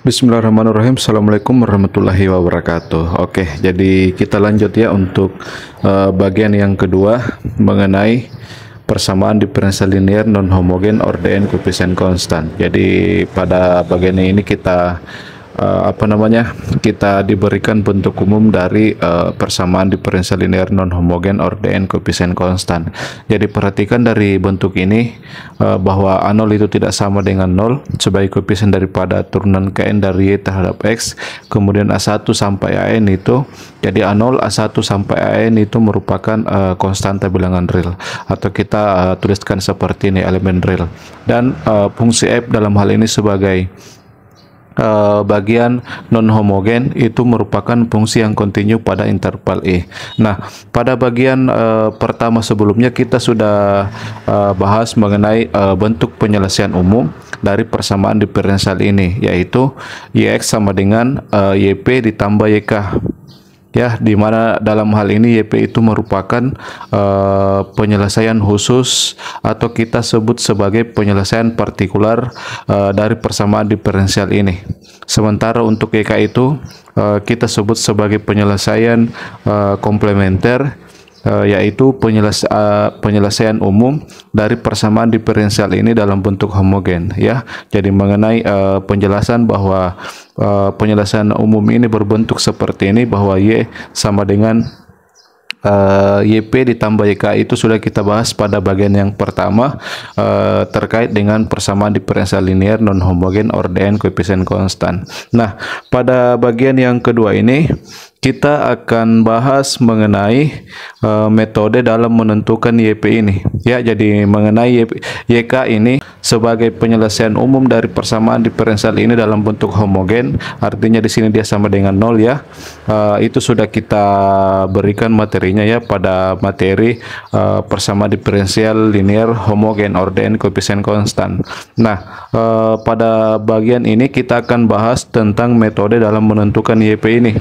Bismillahirrahmanirrahim. Assalamualaikum warahmatullahi wabarakatuh. Oke, jadi kita lanjut ya untuk bagian yang kedua mengenai persamaan diferensial linear non homogen ordeen koefisien konstan. Jadi pada bagian ini kita kita diberikan bentuk umum dari persamaan diferensial linear non homogen ordeen koefisien konstan. Jadi perhatikan dari bentuk ini bahwa A0 itu tidak sama dengan 0 sebagai koefisien daripada turunan Kn dari Y terhadap X. Kemudian A1 sampai An itu, jadi A0, A1 sampai An itu merupakan konstanta bilangan real, atau kita tuliskan seperti ini, elemen real. Dan fungsi f dalam hal ini sebagai bagian non homogen itu merupakan fungsi yang kontinu pada interval E. Nah, pada bagian pertama sebelumnya kita sudah bahas mengenai bentuk penyelesaian umum dari persamaan diferensial ini, yaitu Yx sama dengan Yp ditambah Yk. Ya, di mana dalam hal ini YP itu merupakan penyelesaian khusus atau kita sebut sebagai penyelesaian partikular dari persamaan diferensial ini. Sementara untuk YK itu kita sebut sebagai penyelesaian komplementer, yaitu penyelesaian umum dari persamaan diferensial ini dalam bentuk homogen, ya. Jadi mengenai penjelasan bahwa penyelesaian umum ini berbentuk seperti ini, bahwa Y sama dengan YP ditambah YK itu sudah kita bahas pada bagian yang pertama terkait dengan persamaan diferensial linear non homogen ordeen koefisien konstan. Nah, pada bagian yang kedua ini kita akan bahas mengenai metode dalam menentukan YP ini, ya. Jadi mengenai YK ini sebagai penyelesaian umum dari persamaan diferensial ini dalam bentuk homogen, artinya di sini dia sama dengan 0, ya. Itu sudah kita berikan materinya, ya, pada materi persamaan diferensial linear homogen ordeen koefisien konstan. Nah, pada bagian ini kita akan bahas tentang metode dalam menentukan YP ini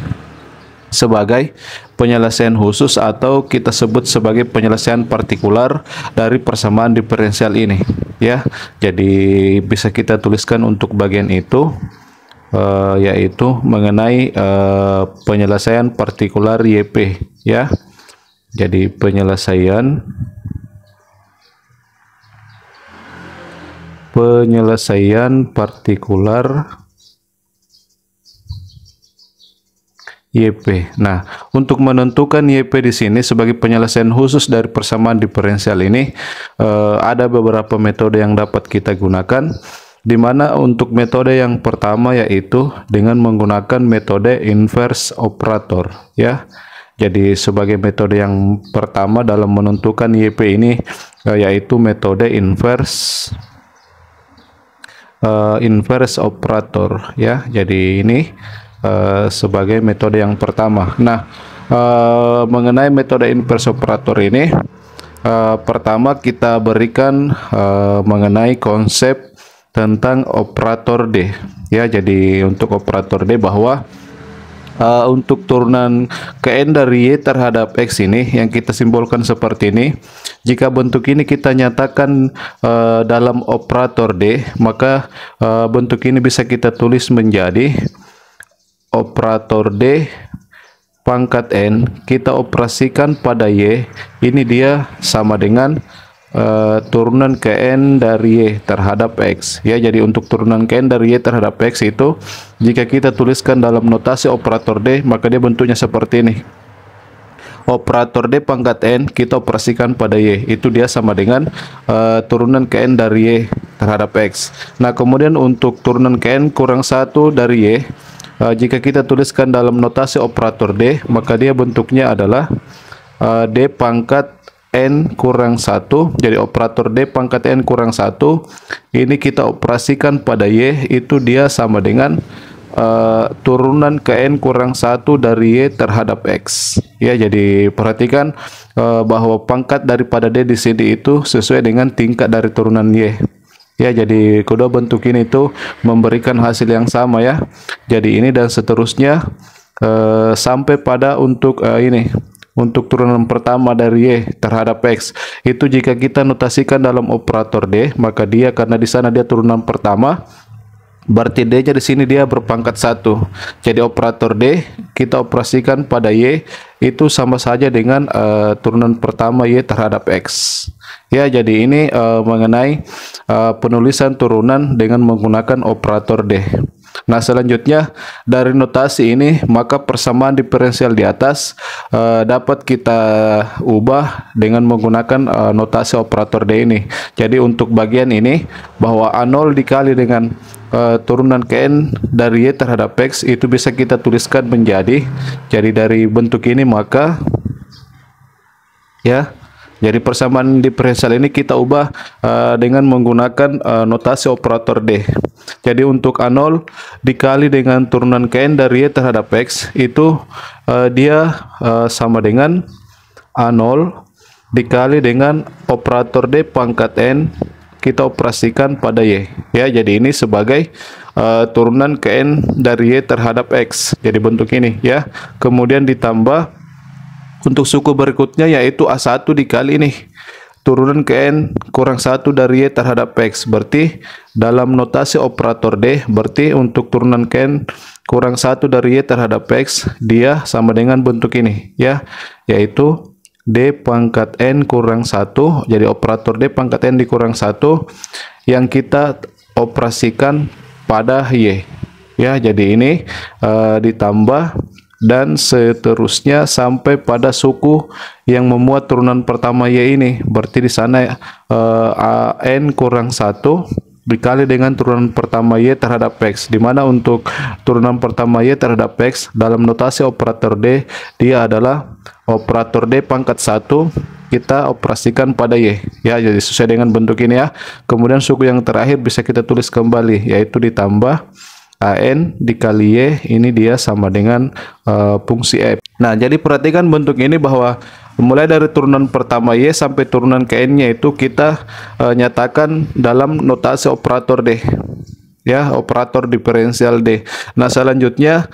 sebagai penyelesaian khusus atau kita sebut sebagai penyelesaian partikular dari persamaan diferensial ini, ya. Jadi bisa kita tuliskan untuk bagian itu yaitu mengenai penyelesaian partikular YP, ya. Jadi penyelesaian partikular YP. Nah, untuk menentukan YP di sini sebagai penyelesaian khusus dari persamaan diferensial ini ada beberapa metode yang dapat kita gunakan, di mana untuk metode yang pertama yaitu dengan menggunakan metode inverse operator, ya. Jadi sebagai metode yang pertama dalam menentukan YP ini yaitu metode inverse operator, ya. Jadi ini sebagai metode yang pertama. Nah, mengenai metode inverse operator ini, pertama kita berikan mengenai konsep tentang operator D, ya. Jadi untuk operator D, bahwa untuk turunan Kn dari Y terhadap X ini yang kita simbolkan seperti ini, jika bentuk ini kita nyatakan dalam operator D, maka bentuk ini bisa kita tulis menjadi operator D pangkat N kita operasikan pada Y, ini dia sama dengan turunan Kn dari Y terhadap X, ya. Jadi untuk turunan Kn dari Y terhadap X itu jika kita tuliskan dalam notasi operator D, maka dia bentuknya seperti ini. Operator D pangkat N kita operasikan pada Y, itu dia sama dengan turunan Kn dari Y terhadap X. Nah, kemudian untuk turunan Kn kurang 1 dari Y, jika kita tuliskan dalam notasi operator D, maka dia bentuknya adalah D pangkat N kurang 1. Jadi operator D pangkat N kurang 1 ini kita operasikan pada Y, itu dia sama dengan turunan Kn kurang 1 dari Y terhadap X, ya. Jadi perhatikan bahwa pangkat daripada D di sini itu sesuai dengan tingkat dari turunan Y, ya. Jadi kedua bentuk ini itu memberikan hasil yang sama, ya. Jadi ini dan seterusnya sampai pada untuk ini, untuk turunan pertama dari Y terhadap X. Itu jika kita notasikan dalam operator D, maka dia, karena di sana dia turunan pertama, Berarti D-nya di sini dia berpangkat 1. Jadi operator D kita operasikan pada Y itu sama saja dengan turunan pertama Y terhadap X. Ya, jadi ini mengenai penulisan turunan dengan menggunakan operator D. Nah, selanjutnya dari notasi ini maka persamaan diferensial di atas dapat kita ubah dengan menggunakan notasi operator D ini. Jadi untuk bagian ini bahwa A0 dikali dengan turunan Kn dari Y terhadap X itu bisa kita tuliskan menjadi, jadi dari bentuk ini maka ya, jadi persamaan diferensial ini kita ubah dengan menggunakan notasi operator D. Jadi untuk A0 dikali dengan turunan Kn dari Y terhadap X itu dia sama dengan A0 dikali dengan operator D pangkat N kita operasikan pada Y. Ya, jadi ini sebagai turunan Kn dari Y terhadap X. Jadi bentuk ini ya. Kemudian ditambah untuk suku berikutnya yaitu A1 dikali ini turunan Kn kurang 1 dari Y terhadap X. Berarti dalam notasi operator D, berarti untuk turunan Kn kurang 1 dari Y terhadap X dia sama dengan bentuk ini ya, yaitu D pangkat N kurang 1. Jadi operator D pangkat N dikurang 1 yang kita operasikan pada Y ya. Jadi ini ditambah dan seterusnya sampai pada suku yang memuat turunan pertama Y ini. Berarti di sana N kurang 1 dikali dengan turunan pertama Y terhadap X, di mana untuk turunan pertama Y terhadap X dalam notasi operator D dia adalah operator D pangkat 1 kita operasikan pada Y ya. Jadi sesuai dengan bentuk ini ya. Kemudian suku yang terakhir bisa kita tulis kembali, yaitu ditambah AN dikali Y, ini dia sama dengan fungsi F. Nah, jadi perhatikan bentuk ini bahwa mulai dari turunan pertama Y sampai turunan Kn-nya itu kita nyatakan dalam notasi operator D ya, operator diferensial D. Nah, selanjutnya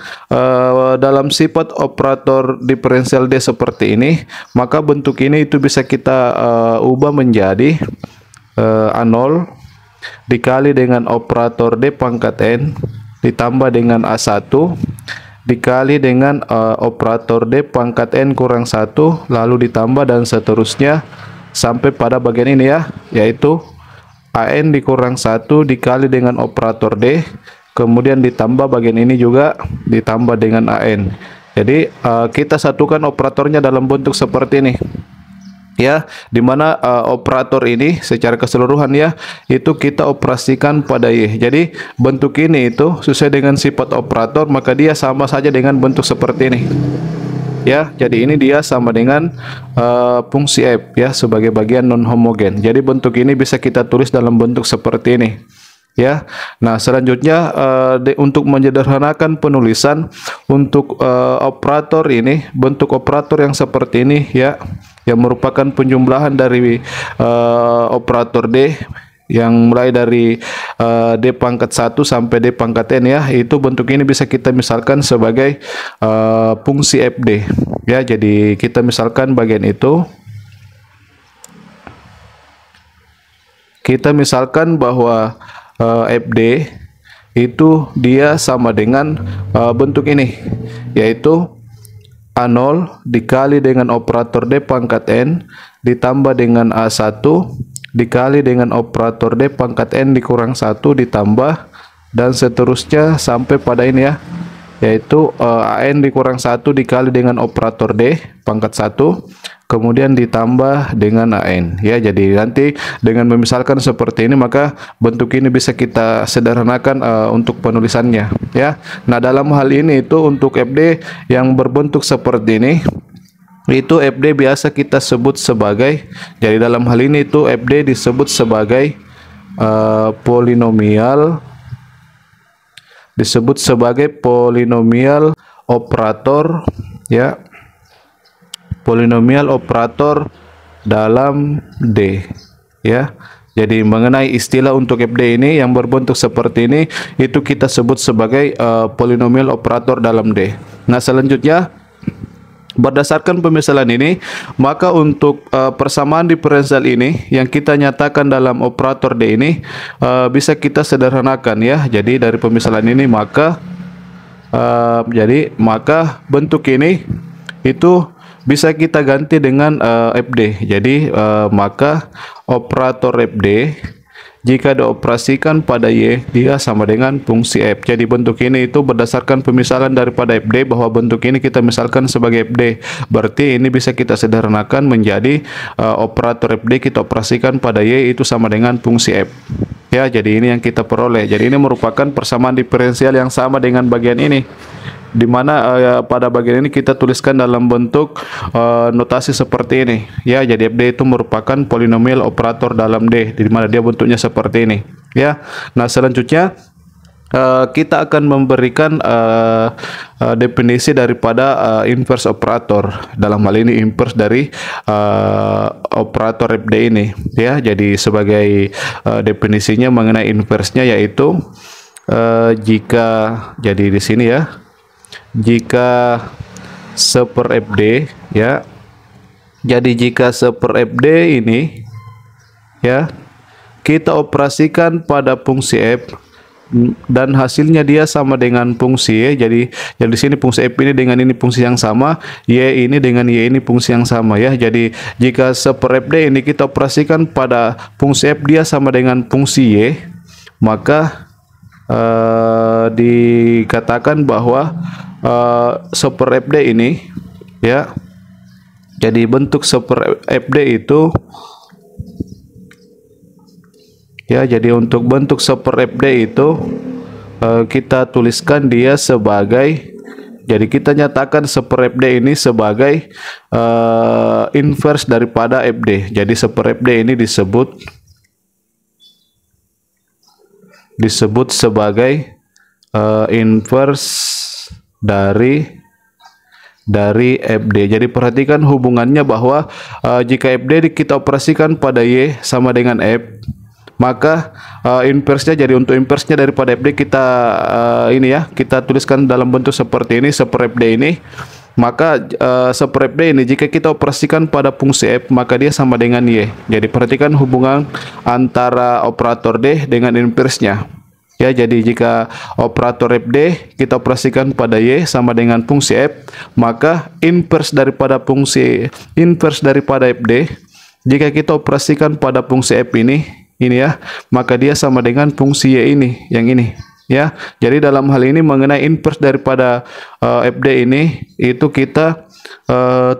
dalam sifat operator diferensial D seperti ini, maka bentuk ini itu bisa kita ubah menjadi A0 dikali dengan operator D pangkat N ditambah dengan A1 dikali dengan operator D pangkat N kurang 1 lalu ditambah dan seterusnya sampai pada bagian ini ya, yaitu AN dikurang 1 dikali dengan operator D, kemudian ditambah bagian ini juga ditambah dengan AN. Jadi kita satukan operatornya dalam bentuk seperti ini ya, dimana operator ini secara keseluruhan ya itu kita operasikan pada Y. Jadi bentuk ini itu sesuai dengan sifat operator, maka dia sama saja dengan bentuk seperti ini ya. Jadi ini dia sama dengan fungsi F ya sebagai bagian non homogen. Jadi bentuk ini bisa kita tulis dalam bentuk seperti ini ya. Nah, selanjutnya untuk menyederhanakan penulisan untuk operator ini, bentuk operator yang seperti ini ya, yang merupakan penjumlahan dari operator D yang mulai dari D pangkat 1 sampai D pangkat N ya, itu bentuk ini bisa kita misalkan sebagai fungsi FD ya. Jadi kita misalkan bagian itu, kita misalkan bahwa FD itu dia sama dengan bentuk ini, yaitu A0 dikali dengan operator D pangkat N ditambah dengan A1 dikali dengan operator D pangkat N dikurang 1 ditambah dan seterusnya sampai pada ini ya, yaitu AN dikurang 1 dikali dengan operator D pangkat 1 kemudian ditambah dengan AN ya. Jadi nanti dengan memisalkan seperti ini maka bentuk ini bisa kita sederhanakan untuk penulisannya ya. Nah, dalam hal ini itu untuk FD yang berbentuk seperti ini itu FD biasa kita sebut sebagai, jadi dalam hal ini itu FD disebut sebagai polinomial, disebut sebagai polinomial operator ya, polinomial operator dalam D ya. Jadi mengenai istilah untuk FD ini yang berbentuk seperti ini itu kita sebut sebagai polinomial operator dalam D. Nah, selanjutnya Berdasarkan pemisalan ini, maka untuk persamaan diferensial ini yang kita nyatakan dalam operator D ini bisa kita sederhanakan ya. Jadi dari pemisalan ini maka maka bentuk ini itu bisa kita ganti dengan FD. Jadi maka operator FD jika dioperasikan pada Y, dia sama dengan fungsi F. Jadi bentuk ini itu berdasarkan pemisalan daripada FD, bahwa bentuk ini kita misalkan sebagai FD. Berarti ini bisa kita sederhanakan menjadi operator FD kita operasikan pada Y itu sama dengan fungsi F. Ya, jadi ini yang kita peroleh. Jadi ini merupakan persamaan diferensial yang sama dengan bagian ini, di mana pada bagian ini kita tuliskan dalam bentuk notasi seperti ini ya. Jadi FD itu merupakan polinomial operator dalam D, di mana dia bentuknya seperti ini ya. Nah, selanjutnya kita akan memberikan definisi daripada inverse operator. Dalam hal ini inverse dari operator FD ini ya. Jadi sebagai definisinya mengenai inverse-nya yaitu jika, jadi di sini ya, jika seper FD ya, jadi jika seper FD ini ya kita operasikan pada fungsi F dan hasilnya dia sama dengan fungsi Y. Jadi di sini fungsi F ini dengan ini fungsi yang sama, Y ini dengan Y ini fungsi yang sama ya. Jadi jika seper FD ini kita operasikan pada fungsi F dia sama dengan fungsi Y, maka dikatakan bahwa super FD ini ya, jadi bentuk super FD itu ya, jadi untuk bentuk super FD itu kita tuliskan dia sebagai, jadi kita nyatakan super FD ini sebagai inverse daripada FD. Jadi super FD ini disebut sebagai inverse dari FD. Jadi perhatikan hubungannya bahwa jika FD kita operasikan pada Y sama dengan F, maka inverse-nya, jadi untuk inverse-nya daripada FD kita ini ya, kita tuliskan dalam bentuk seperti ini, super FD ini. Maka super FD ini jika kita operasikan pada fungsi F, maka dia sama dengan Y. Jadi perhatikan hubungan antara operator D dengan inverse-nya. Ya, jadi jika operator FD kita operasikan pada Y sama dengan fungsi F, maka inverse daripada FD jika kita operasikan pada fungsi F ini ya, maka dia sama dengan fungsi Y ini, yang ini ya. Jadi dalam hal ini mengenai inverse daripada FD ini itu kita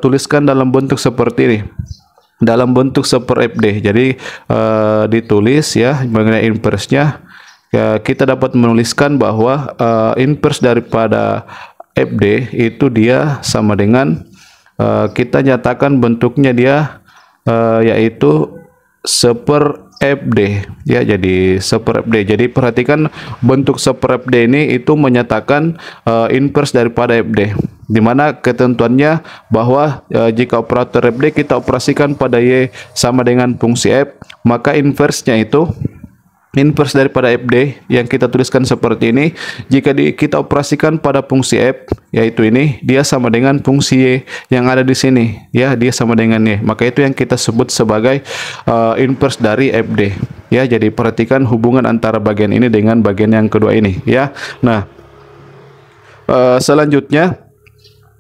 tuliskan dalam bentuk seperti ini, dalam bentuk super FD. Jadi ditulis ya mengenai inverse-nya ya, kita dapat menuliskan bahwa inverse daripada FD itu dia sama dengan kita nyatakan bentuknya dia yaitu super FD ya. Jadi super FD, jadi perhatikan bentuk super FD ini itu menyatakan inverse daripada FD, dimana ketentuannya bahwa jika operator FD kita operasikan pada Y sama dengan fungsi F, maka inverse-nya itu inverse daripada FD yang kita tuliskan seperti ini, jika kita operasikan pada fungsi F yaitu ini, dia sama dengan fungsi Y yang ada di sini ya, dia sama dengan Y, maka itu yang kita sebut sebagai inverse dari FD ya. Jadi perhatikan hubungan antara bagian ini dengan bagian yang kedua ini ya. Nah, selanjutnya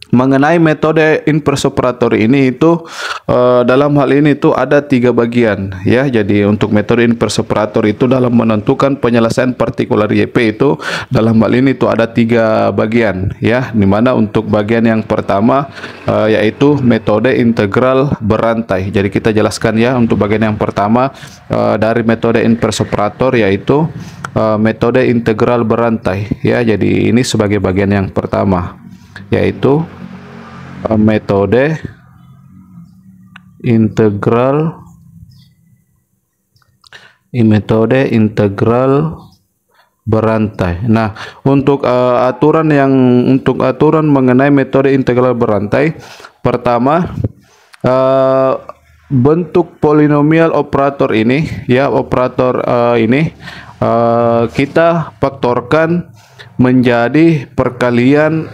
mengenai metode inverse operator ini itu dalam hal ini itu ada 3 bagian ya. Jadi untuk metode inverse operator itu dalam menentukan penyelesaian partikular YP itu dalam hal ini itu ada 3 bagian ya, dimana untuk bagian yang pertama yaitu metode integral berantai. Jadi kita jelaskan ya untuk bagian yang pertama dari metode inverse operator yaitu metode integral berantai ya. Jadi ini sebagai bagian yang pertama yaitu metode integral berantai. Nah, untuk aturan mengenai metode integral berantai, pertama bentuk polinomial operator ini ya, operator ini kita faktorkan menjadi perkalian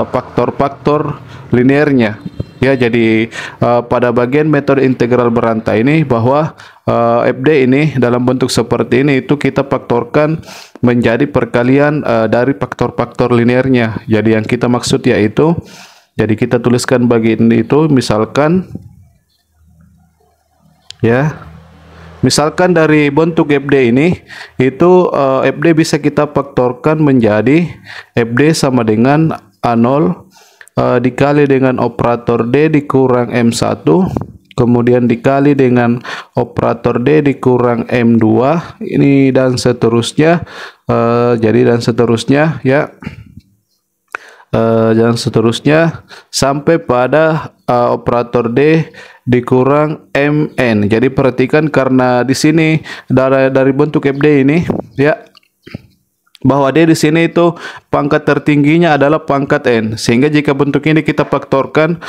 faktor-faktor linearnya. Ya, jadi pada bagian metode integral berantai ini bahwa FD ini dalam bentuk seperti ini itu kita faktorkan menjadi perkalian dari faktor-faktor linearnya. Jadi yang kita maksud yaitu, jadi kita tuliskan bagian itu misalkan ya. Misalkan dari bentuk FD ini itu FD bisa kita faktorkan menjadi FD sama dengan A0 dikali dengan operator D dikurang M1, kemudian dikali dengan operator D dikurang M2 ini dan seterusnya. Jadi dan seterusnya ya. Dan seterusnya sampai pada operator D dikurang MN. Jadi perhatikan karena di sini dari bentuk FD ini ya, bahwa D di sini itu pangkat tertingginya adalah pangkat N, sehingga jika bentuk ini kita faktorkan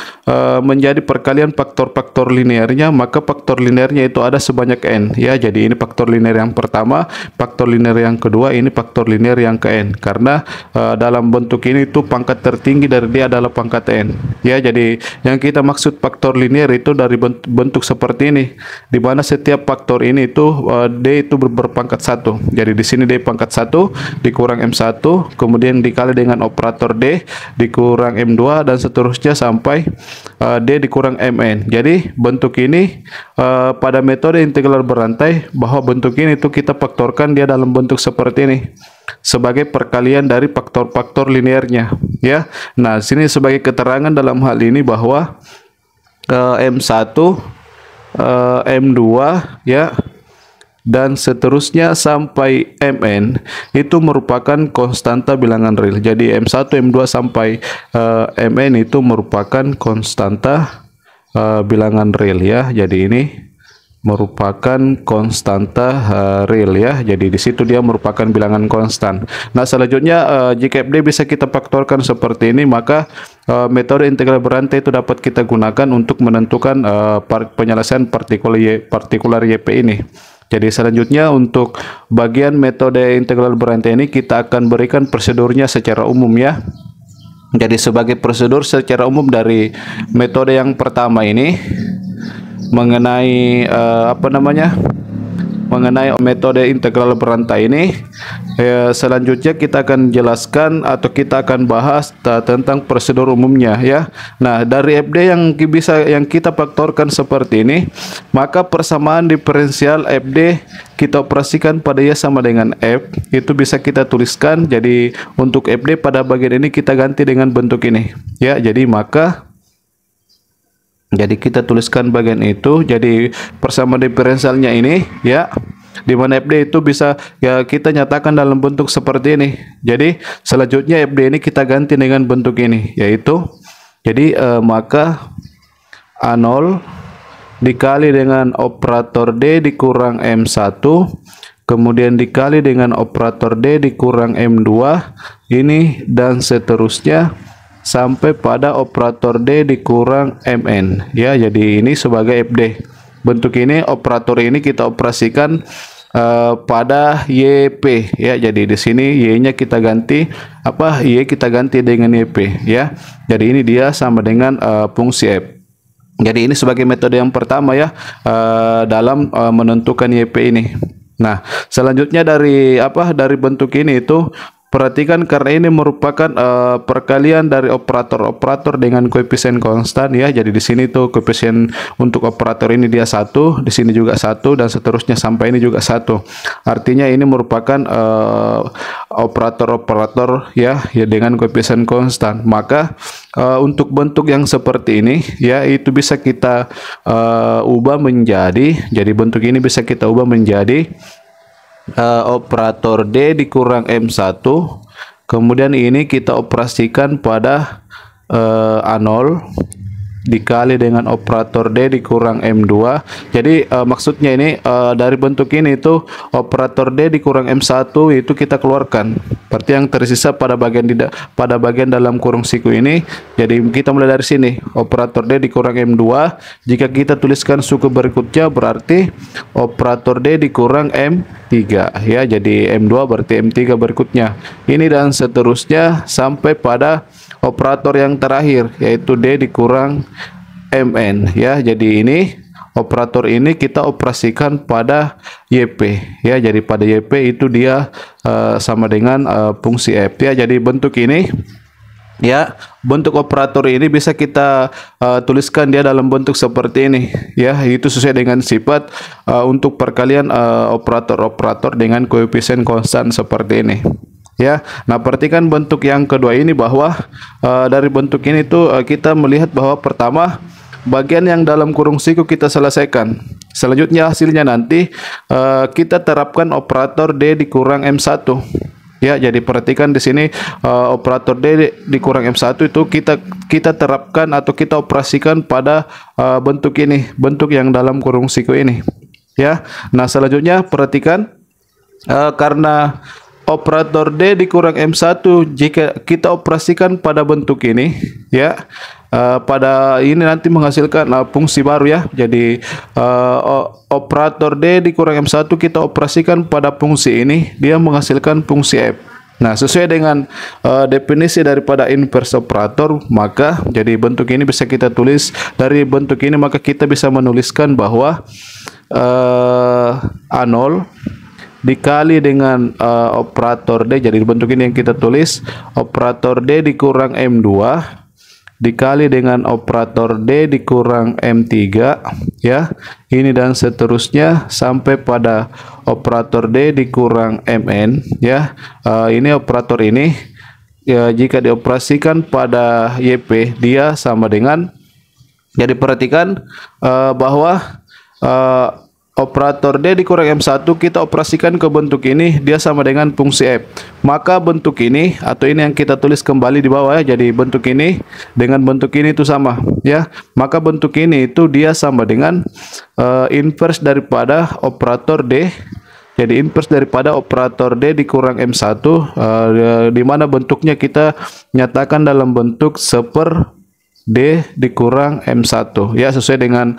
menjadi perkalian faktor-faktor linearnya, maka faktor linearnya itu ada sebanyak N ya. Jadi ini faktor linear yang pertama, faktor linear yang kedua, ini faktor linear yang ke N, karena dalam bentuk ini itu pangkat tertinggi dari D adalah pangkat N ya. Jadi yang kita maksud faktor linear itu dari bentuk seperti ini, di mana setiap faktor ini itu D itu berpangkat 1. Jadi di sini D pangkat 1 dikurang M1, kemudian dikali dengan operator D dikurang M2 dan seterusnya sampai D dikurang MN. Jadi bentuk ini pada metode integral berantai, bahwa bentuk ini itu kita faktorkan dia dalam bentuk seperti ini sebagai perkalian dari faktor-faktor linearnya ya. Nah, sini sebagai keterangan dalam hal ini bahwa M1 M2 ya dan seterusnya sampai Mn itu merupakan konstanta bilangan real. Jadi M1, M2 sampai Mn itu merupakan konstanta bilangan real ya. Jadi ini merupakan konstanta real ya. Jadi di situ dia merupakan bilangan konstan. Nah, selanjutnya jika FD bisa kita faktorkan seperti ini, maka metode integral berantai itu dapat kita gunakan untuk menentukan penyelesaian partikular YP ini. Jadi selanjutnya untuk bagian metode integral berantai ini kita akan berikan prosedurnya secara umum ya. Jadi sebagai prosedur secara umum dari metode yang pertama ini mengenai mengenai metode integral berantai ini, selanjutnya kita akan jelaskan atau kita akan bahas tentang prosedur umumnya ya. Nah, dari FD yang kita faktorkan seperti ini, maka persamaan diferensial FD kita operasikan pada Y sama dengan F itu bisa kita tuliskan. Jadi untuk FD pada bagian ini kita ganti dengan bentuk ini ya. Jadi kita tuliskan bagian itu. Jadi persamaan diferensialnya ini ya, di mana FD itu bisa ya kita nyatakan dalam bentuk seperti ini. Jadi selanjutnya FD ini kita ganti dengan bentuk ini, yaitu jadi maka A0 dikali dengan operator D dikurang M1, kemudian dikali dengan operator D dikurang M2 ini dan seterusnya sampai pada operator D dikurang MN ya. Jadi ini sebagai FD. Bentuk ini operator ini kita operasikan pada YP ya. Jadi di sini Y-nya kita ganti Y kita ganti dengan YP ya. Jadi ini dia sama dengan fungsi F. Jadi ini sebagai metode yang pertama ya dalam menentukan YP ini. Nah, selanjutnya dari bentuk ini itu perhatikan, karena ini merupakan perkalian dari operator dengan koefisien konstan ya. Jadi di sini tuh koefisien untuk operator ini dia 1, di sini juga 1 dan seterusnya sampai ini juga 1. Artinya ini merupakan operator ya dengan koefisien konstan. Maka untuk bentuk yang seperti ini ya itu bisa kita ubah menjadi, jadi bentuk ini bisa kita ubah menjadi operator D dikurang M1, kemudian ini kita operasikan pada A0 dikali dengan operator D dikurang M2. Jadi maksudnya ini dari bentuk ini itu operator D dikurang M1 itu kita keluarkan. Berarti yang tersisa pada bagian dalam kurung siku ini. Jadi kita mulai dari sini, operator D dikurang M2. Jika kita tuliskan suku berikutnya berarti operator D dikurang M3 ya. Jadi M2 berarti M3 berikutnya. Ini dan seterusnya sampai pada operator yang terakhir yaitu D dikurang MN ya. Jadi ini operator ini kita operasikan pada YP ya. Jadi pada YP itu dia sama dengan fungsi F ya. Jadi bentuk ini ya, bentuk operator ini bisa kita tuliskan dia dalam bentuk seperti ini ya. Itu sesuai dengan sifat untuk perkalian operator-operator dengan koefisien konstan seperti ini ya. Nah, perhatikan bentuk yang kedua ini bahwa dari bentuk ini tuh kita melihat bahwa pertama bagian yang dalam kurung siku kita selesaikan. Selanjutnya hasilnya nanti kita terapkan operator D dikurang M1 ya. Jadi perhatikan di sini operator D dikurang M1 itu kita terapkan atau kita operasikan pada bentuk ini, bentuk yang dalam kurung siku ini ya. Nah, selanjutnya perhatikan karena operator D dikurang M1 jika kita operasikan pada bentuk ini ya, pada ini nanti menghasilkan fungsi baru ya. Jadi operator D dikurang M1 kita operasikan pada fungsi ini, dia menghasilkan fungsi F. Nah, sesuai dengan definisi daripada inverse operator, maka jadi bentuk ini bisa kita tulis dari bentuk ini, maka kita bisa menuliskan bahwa A0 dikali dengan operator D. Jadi bentuk ini yang kita tulis operator D dikurang M2 dikali dengan operator D dikurang M3 ya. Ini dan seterusnya sampai pada operator D dikurang MN ya. Ini operator ini ya, jika dioperasikan pada YP dia sama dengan, jadi perhatikan bahwa operator D dikurang M1 kita operasikan ke bentuk ini, dia sama dengan fungsi F. Maka bentuk ini atau ini yang kita tulis kembali di bawah ya. Jadi bentuk ini dengan bentuk ini itu sama ya. Maka bentuk ini itu dia sama dengan inverse daripada operator D. Jadi inverse daripada operator D dikurang M1 di mana bentuknya kita nyatakan dalam bentuk seper D dikurang M1 ya, sesuai dengan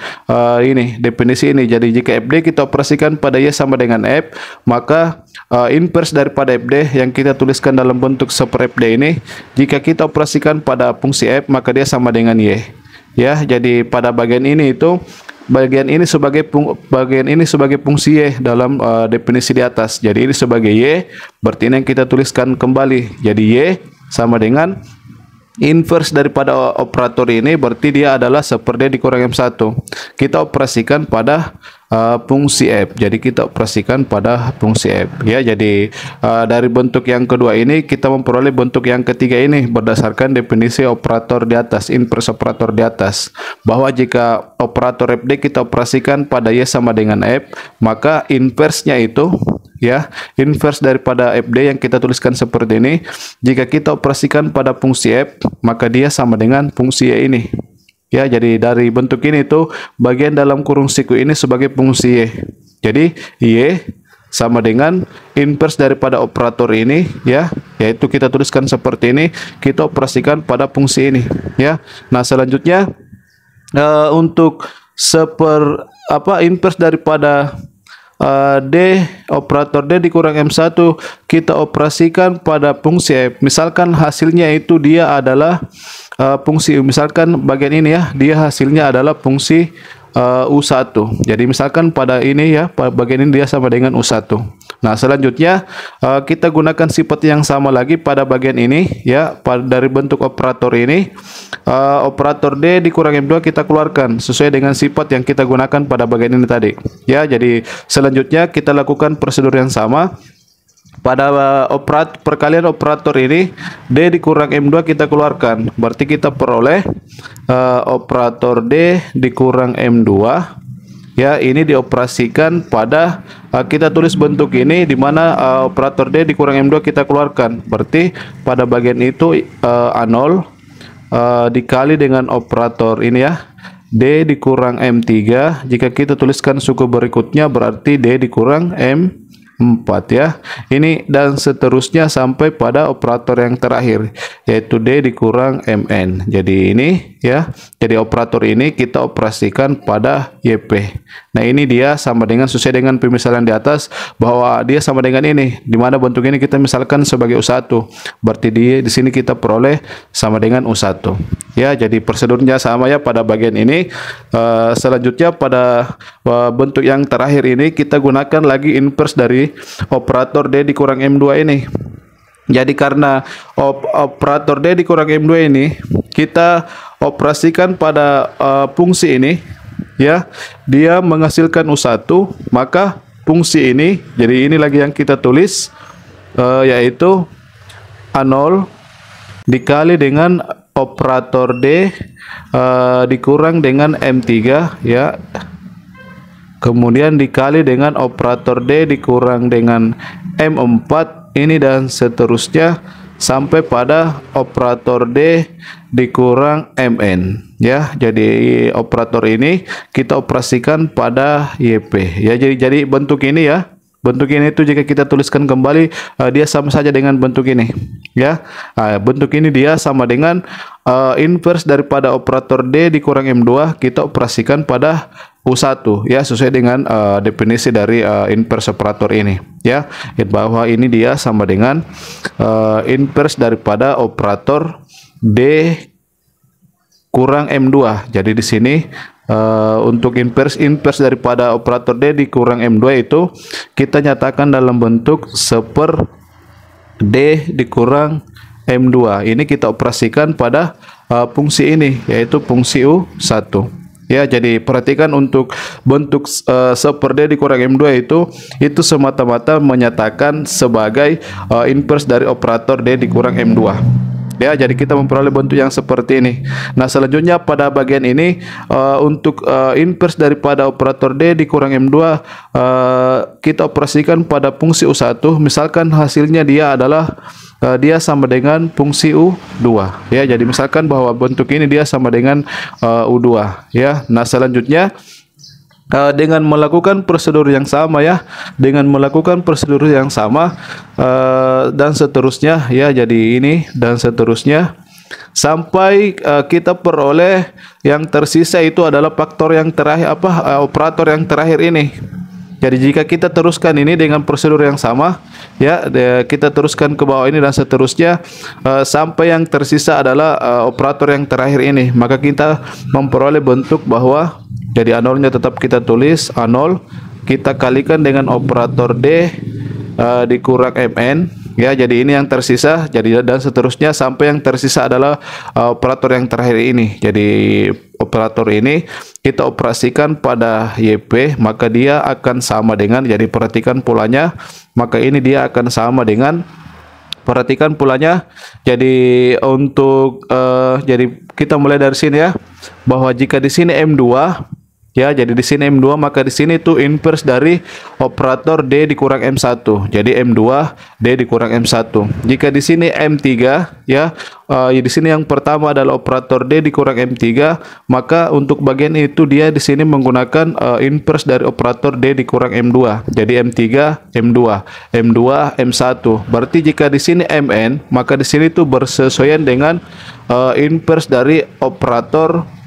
ini definisi ini. Jadi jika FD kita operasikan pada Y sama dengan F, maka inverse daripada FD yang kita tuliskan dalam bentuk seper FD ini, jika kita operasikan pada fungsi F maka dia sama dengan Y ya. Jadi pada bagian ini itu bagian ini sebagai fungsi Y dalam definisi di atas. Jadi ini sebagai Y, berarti ini yang kita tuliskan kembali. Jadi Y sama dengan inverse daripada operator ini, berarti dia adalah seper D dikurang M1. Kita operasikan pada fungsi F. Jadi kita operasikan pada fungsi F ya. Jadi dari bentuk yang kedua ini kita memperoleh bentuk yang ketiga ini berdasarkan definisi operator di atas, inverse operator di atas, bahwa jika operator FD kita operasikan pada Y sama dengan F, maka inverse-nya itu ya, inverse daripada FD yang kita tuliskan seperti ini, jika kita operasikan pada fungsi F maka dia sama dengan fungsi Y ini ya. Jadi dari bentuk ini tuh bagian dalam kurung siku ini sebagai fungsi Y. Jadi Y sama dengan inverse daripada operator ini ya, yaitu kita tuliskan seperti ini, kita operasikan pada fungsi ini ya. Nah, selanjutnya untuk inverse daripada D, operator D dikurang M1 kita operasikan pada fungsi F. Misalkan hasilnya itu dia adalah fungsi, misalkan bagian ini ya, dia hasilnya adalah fungsi U1. Jadi misalkan pada ini ya, bagian ini dia sama dengan U1. Nah, selanjutnya kita gunakan sifat yang sama lagi pada bagian ini ya. Dari bentuk operator ini, operator D dikurang M2 kita keluarkan sesuai dengan sifat yang kita gunakan pada bagian ini tadi ya. Jadi selanjutnya kita lakukan prosedur yang sama pada perkalian operator ini, D dikurang M2 kita keluarkan, berarti kita peroleh operator D dikurang M2 ya. Ini dioperasikan pada kita tulis bentuk ini di mana operator D dikurang M2 kita keluarkan, berarti pada bagian itu A0 dikali dengan operator ini ya, D dikurang M3. Jika kita tuliskan suku berikutnya berarti D dikurang M4 ya. Ini dan seterusnya sampai pada operator yang terakhir yaitu D dikurang MN. Jadi ini ya. Jadi operator ini kita operasikan pada YP. Nah, ini dia sama dengan sesuai dengan pemisalan di atas bahwa dia sama dengan ini. Di mana bentuk ini kita misalkan sebagai U1. Berarti di sini kita peroleh sama dengan U1. Ya, jadi prosedurnya sama ya pada bagian ini. Selanjutnya pada bentuk yang terakhir ini kita gunakan lagi inverse dari operator D dikurang M2 ini. Jadi karena operator D dikurang M2 ini kita operasikan pada fungsi ini ya, dia menghasilkan U1, maka fungsi ini, jadi ini lagi yang kita tulis yaitu A0 dikali dengan operator D dikurang dengan M3 ya, kemudian dikali dengan operator D dikurang dengan M4 ini dan seterusnya sampai pada operator D dikurang MN ya. Jadi operator ini kita operasikan pada YP ya. Jadi bentuk ini ya, bentuk ini itu jika kita tuliskan kembali dia sama saja dengan bentuk ini ya. Bentuk ini dia sama dengan inverse daripada operator D dikurang M2 kita operasikan pada U1 ya, sesuai dengan definisi dari inverse operator ini ya. Bahwa ini dia sama dengan inverse daripada operator D kurang M2. Jadi di sini untuk inverse daripada operator D dikurang M2 itu kita nyatakan dalam bentuk 1/D dikurang M2. Ini kita operasikan pada fungsi ini yaitu fungsi U1. Ya, jadi perhatikan untuk bentuk 1/D dikurang M2 itu semata-mata menyatakan sebagai inverse dari operator D dikurang M2. Ya, jadi kita memperoleh bentuk yang seperti ini. Nah, selanjutnya pada bagian ini untuk inverse daripada operator D dikurang M2 kita operasikan pada fungsi U1. Misalkan hasilnya dia adalah dia sama dengan fungsi U2 ya. Jadi misalkan bahwa bentuk ini dia sama dengan U2 ya. Nah, selanjutnya dengan melakukan prosedur yang sama ya, dengan melakukan prosedur yang sama dan seterusnya ya. Jadi ini dan seterusnya sampai kita peroleh yang tersisa itu adalah faktor yang terakhir operator yang terakhir ini. Jadi jika kita teruskan ini dengan prosedur yang sama ya, kita teruskan ke bawah ini dan seterusnya sampai yang tersisa adalah operator yang terakhir ini, maka kita memperoleh bentuk bahwa jadi A0-nya tetap kita tulis A0 kita kalikan dengan operator D dikurang MN ya. Jadi ini yang tersisa, jadi dan seterusnya sampai yang tersisa adalah operator yang terakhir ini. Jadi operator ini kita operasikan pada YP, maka dia akan sama dengan, jadi perhatikan polanya, maka ini dia akan sama dengan, perhatikan polanya. Jadi untuk jadi kita mulai dari sini ya, bahwa jika di sini M2 ya, jadi di sini M2 maka di sini itu inverse dari operator D dikurang M1. Jadi M2 D dikurang M1. Jika di sini M3 ya, di sini yang pertama adalah operator D dikurang M3, maka untuk bagian itu dia di sini menggunakan inverse dari operator D dikurang M2. Jadi M3 M2, M2 M1. Berarti jika di sini MN, maka di sini itu bersesuaian dengan inverse dari operator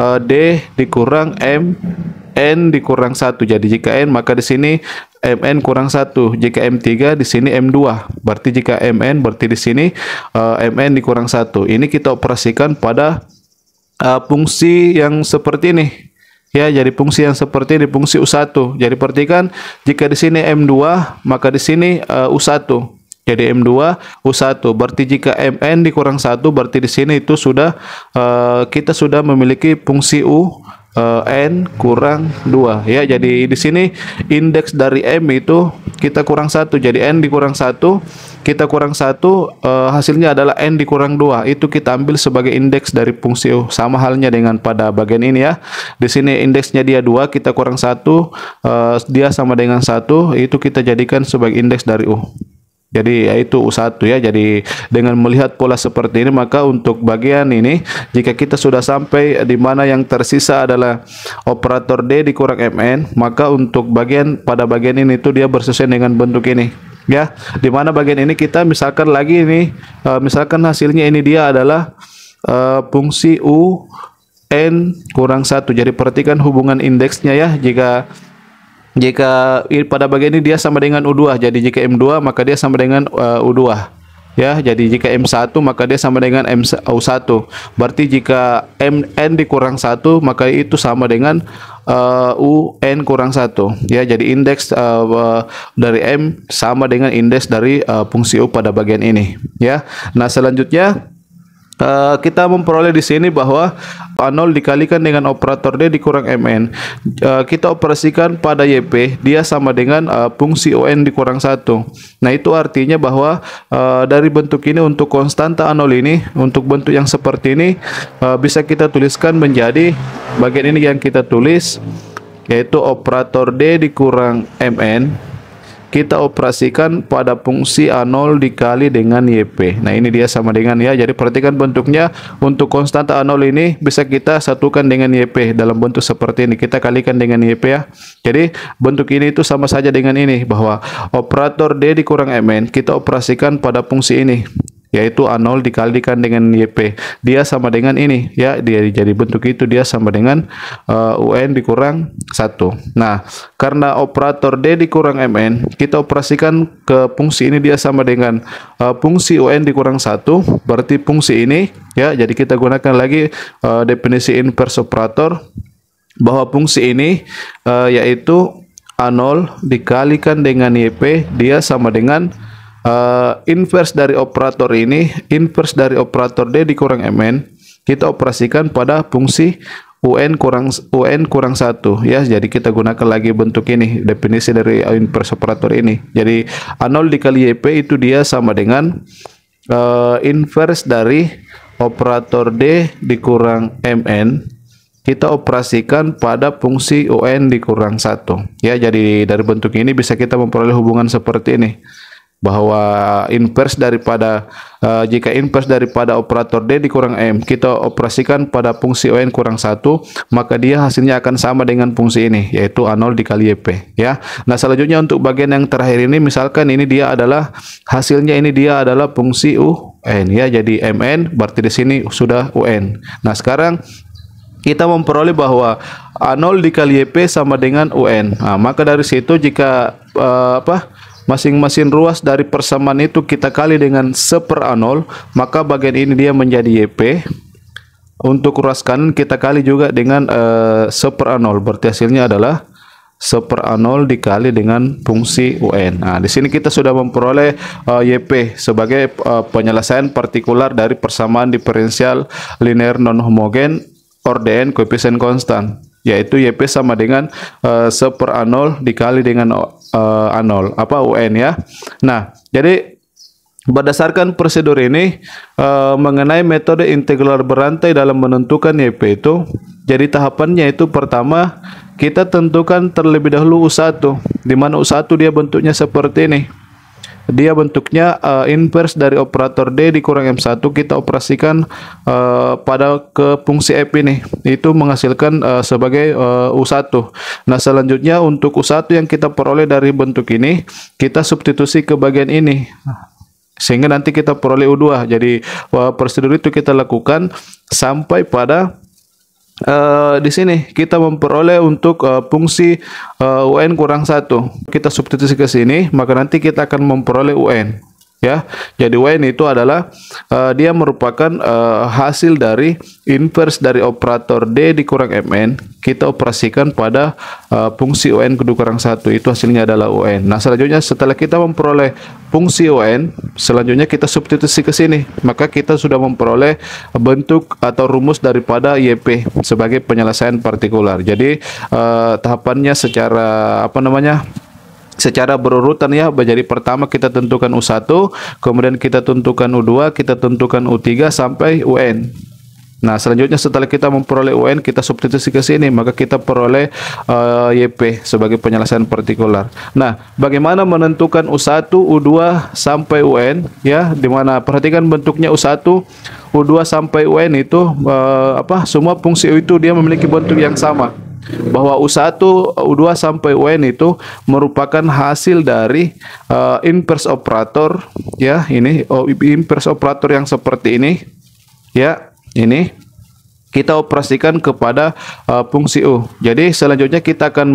D dikurang M N dikurang 1. Jadi jika N maka di sini MN kurang 1. Jika M3 di sini M2. Berarti jika MN berarti di sini MN dikurang 1. Ini kita operasikan pada fungsi yang seperti ini. Ya, jadi fungsi yang seperti ini fungsi U1. Jadi perhatikan jika di sini M2 maka di sini U1. Jadi M2 U1. Berarti jika MN dikurang 1 berarti di sini itu sudah kita sudah memiliki fungsi U N kurang 2 ya. Jadi di sini indeks dari M itu kita kurang 1. Jadi N dikurang 1 kita kurang 1 hasilnya adalah N dikurang 2. Itu kita ambil sebagai indeks dari fungsi U. Sama halnya dengan pada bagian ini ya. Di sini indeksnya dia 2, kita kurang 1 dia sama dengan 1, itu kita jadikan sebagai indeks dari U. Jadi yaitu U1 ya. Jadi dengan melihat pola seperti ini, maka untuk bagian ini jika kita sudah sampai di mana yang tersisa adalah operator D dikurang MN, maka untuk pada bagian ini itu dia bersesuaian dengan bentuk ini ya. Di mana bagian ini kita misalkan lagi ini misalkan hasilnya ini dia adalah fungsi UN kurang 1. Jadi perhatikan hubungan indeksnya ya. Jika pada bagian ini dia sama dengan U2, jadi jika M2 maka dia sama dengan U2 ya. Jadi jika M1 maka dia sama dengan U1. Berarti jika MN dikurang 1 maka itu sama dengan UN kurang 1 ya. Jadi indeks dari M sama dengan indeks dari fungsi U pada bagian ini ya. Nah, selanjutnya kita memperoleh di sini bahwa A0 dikalikan dengan operator D dikurang MN. Kita operasikan pada YP, dia sama dengan fungsi UN dikurang 1. Nah, itu artinya bahwa dari bentuk ini untuk konstanta A0 ini, untuk bentuk yang seperti ini bisa kita tuliskan menjadi bagian ini yang kita tulis, yaitu operator D dikurang MN kita operasikan pada fungsi A0 dikali dengan YP. Nah, ini dia sama dengan ya. Jadi perhatikan bentuknya, untuk konstanta A0 ini bisa kita satukan dengan YP dalam bentuk seperti ini. Kita kalikan dengan YP ya. Jadi bentuk ini itu sama saja dengan ini, bahwa operator D dikurang MN kita operasikan pada fungsi ini, yaitu A0 dikalikan dengan YP. Dia sama dengan ini ya. Jadi bentuk itu dia sama dengan UN dikurang 1. Nah, karena operator D dikurang MN kita operasikan ke fungsi ini, dia sama dengan fungsi UN dikurang 1. Berarti fungsi ini ya. Jadi kita gunakan lagi definisi inverse operator, bahwa fungsi ini yaitu A0 dikalikan dengan YP, dia sama dengan inverse dari operator ini, inverse dari operator D dikurang MN kita operasikan pada fungsi UN kurang 1 ya. Jadi kita gunakan lagi bentuk ini, definisi dari inverse operator ini. Jadi A0 dikali YP itu dia sama dengan inverse dari operator D dikurang MN kita operasikan pada fungsi UN dikurang 1 ya. Jadi dari bentuk ini bisa kita memperoleh hubungan seperti ini, bahwa inverse daripada jika inverse daripada operator D dikurang M kita operasikan pada fungsi UN kurang 1, maka dia hasilnya akan sama dengan fungsi ini, yaitu A0 dikali YP ya. Nah, selanjutnya untuk bagian yang terakhir ini, misalkan ini dia adalah hasilnya, ini dia adalah fungsi UN ya. Jadi MN berarti di sini sudah UN. Nah, sekarang kita memperoleh bahwa A0 dikali YP sama dengan UN. Nah, maka dari situ jika masing-masing ruas dari persamaan itu kita kali dengan 1/A0, maka bagian ini dia menjadi YP. Untuk ruas kanan kita kali juga dengan 1/A0, berarti hasilnya adalah 1/A0 dikali dengan fungsi UN. Nah, di sini kita sudah memperoleh YP sebagai penyelesaian partikular dari persamaan diferensial linear non homogen ordn koefisien konstan, yaitu YP sama dengan 1/A0 dikali dengan A0 UN ya. Nah, jadi berdasarkan prosedur ini mengenai metode integral berantai dalam menentukan YP itu, jadi tahapannya itu pertama kita tentukan terlebih dahulu U1, di mana U1 dia bentuknya seperti ini. Dia bentuknya inverse dari operator D dikurang M1 kita operasikan pada ke fungsi F ini, itu menghasilkan sebagai U1. Nah, selanjutnya untuk U1 yang kita peroleh dari bentuk ini kita substitusi ke bagian ini, sehingga nanti kita peroleh U2. Jadi prosedur itu kita lakukan sampai pada di sini kita memperoleh untuk fungsi UN kurang 1. Kita substitusi ke sini, maka nanti kita akan memperoleh UN ya. Jadi UN itu adalah dia merupakan hasil dari inverse dari operator D dikurang MN kita operasikan pada fungsi UN kurang 1, itu hasilnya adalah UN. Nah, selanjutnya setelah kita memperoleh fungsi UN, selanjutnya kita substitusi ke sini, maka kita sudah memperoleh bentuk atau rumus daripada YP sebagai penyelesaian partikular. Jadi tahapannya secara berurutan ya. Jadi pertama kita tentukan U1, kemudian kita tentukan U2, kita tentukan U3 sampai UN Nah, selanjutnya setelah kita memperoleh UN, kita substitusi ke sini, maka kita peroleh YP sebagai penyelesaian partikular. Nah, bagaimana menentukan U1, U2 sampai UN ya? Dimana perhatikan bentuknya U1, U2 sampai UN itu semua fungsi U itu dia memiliki bentuk yang sama. Bahwa U1, U2 sampai UN itu merupakan hasil dari inverse operator ya, ini inverse operator yang seperti ini ya. Ini kita operasikan kepada fungsi U. Jadi selanjutnya kita akan